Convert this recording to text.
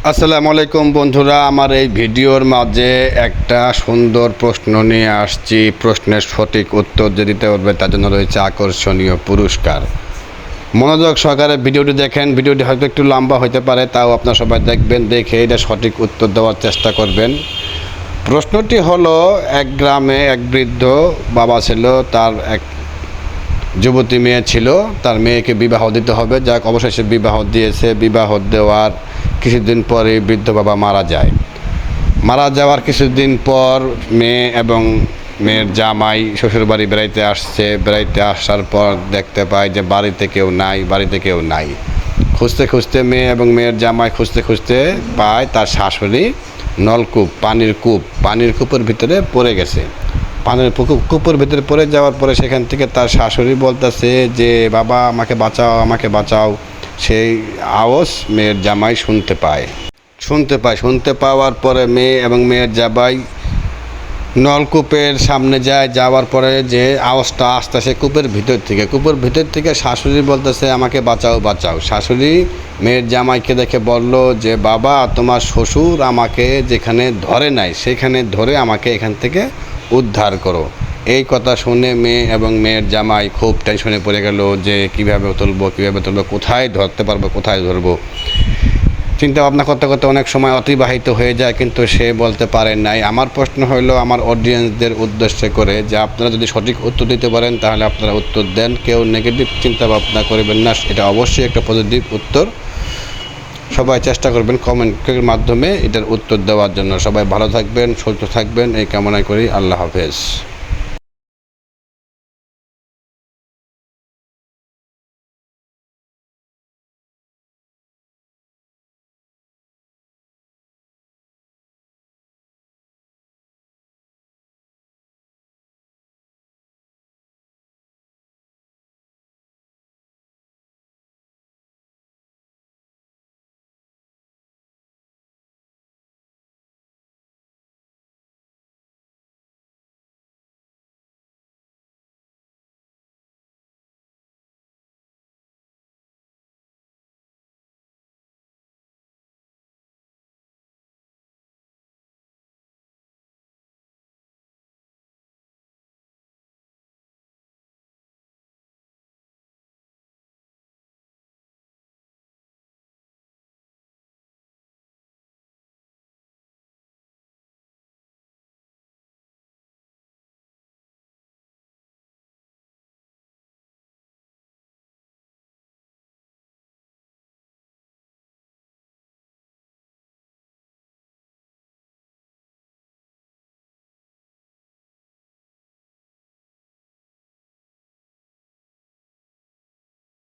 আসসালামু আলাইকুম বন্ধুরা, আমার এই ভিডিওর মাঝে একটা সুন্দর প্রশ্ন নিয়ে আসছি। প্রশ্নের সঠিক উত্তর যে দিতে পারবে তার জন্য রয়েছে আকর্ষণীয় পুরস্কার। মনোযোগ সহকারে ভিডিওটি দেখেন। ভিডিওটি হয়তো একটু লম্বা হতে পারে, তাও আপনারা সবাই দেখবেন, দেখে এটা সঠিক উত্তর দেওয়ার চেষ্টা করবেন। প্রশ্নটি হলো, এক গ্রামে এক বৃদ্ধ বাবা ছিল, তার এক যুবতী মেয়ে ছিল। তার মেয়েকে বিবাহ দিতে হবে, যাক অবশেষে বিবাহ দিয়েছে। বিবাহ দেওয়ার কিছুদিন পরে বৃদ্ধ বাবা মারা যায়। মারা যাওয়ার কিছুদিন পর মেয়ে এবং মেয়ের জামাই শ্বশুরবাড়ি বেড়াইতে আসছে। বেড়াইতে আসার পর দেখতে পায় যে বাড়িতে কেউ নাই। খুঁজতে খুঁজতে মেয়ে এবং মেয়ের জামাই খুঁজতে খুঁজতে পায় তার শাশুড়ি নলকূপ, পানির কূপের ভিতরে পড়ে গেছে। পানির কূপের ভিতরে পড়ে যাওয়ার পরে সেখান থেকে তার শাশুড়ি বলতেছে যে, বাবা আমাকে বাঁচাও। সেই আওয়াজ মেয়ের জামাই শুনতে পাওয়ার পরে মেয়ে এবং মেয়ের জামাই নলকূপের সামনে যাওয়ার পরে যে আওয়াজটা আসতেছে কূপের ভিতর থেকে শাশুড়ি বলতেছে, আমাকে বাঁচাও। শাশুড়ি মেয়ের জামাইকে দেখে বলল যে, বাবা, তোমার শ্বশুর আমাকে যেখানে ধরে নাই সেখানে ধরে আমাকে এখান থেকে উদ্ধার করো। এই কথা শুনে মেয়ে এবং মেয়ের জামাই খুব টেনশনে পড়ে গেল যে কীভাবে তুলবো, কোথায় ধরতে পারবো, কোথায় ধরবো। চিন্তা ভাবনা করতে করতে অনেক সময় অতিবাহিত হয়ে যায়, কিন্তু সে বলতে পারেন নাই। আমার প্রশ্ন হলো আমার অডিয়েন্সদের উদ্দেশ্যে করে যে, আপনারা যদি সঠিক উত্তর দিতে পারেন তাহলে আপনারা উত্তর দেন। কেউ নেগেটিভ চিন্তা ভাবনা করবেন না, এটা অবশ্যই একটা পজিটিভ উত্তর। সবাই চেষ্টা করবেন কমেন্টের মাধ্যমে এটার উত্তর দেওয়ার জন্য। সবাই ভালো থাকবেন, সুস্থ থাকবেন, এই কামনা করি। আল্লাহ হাফেজ।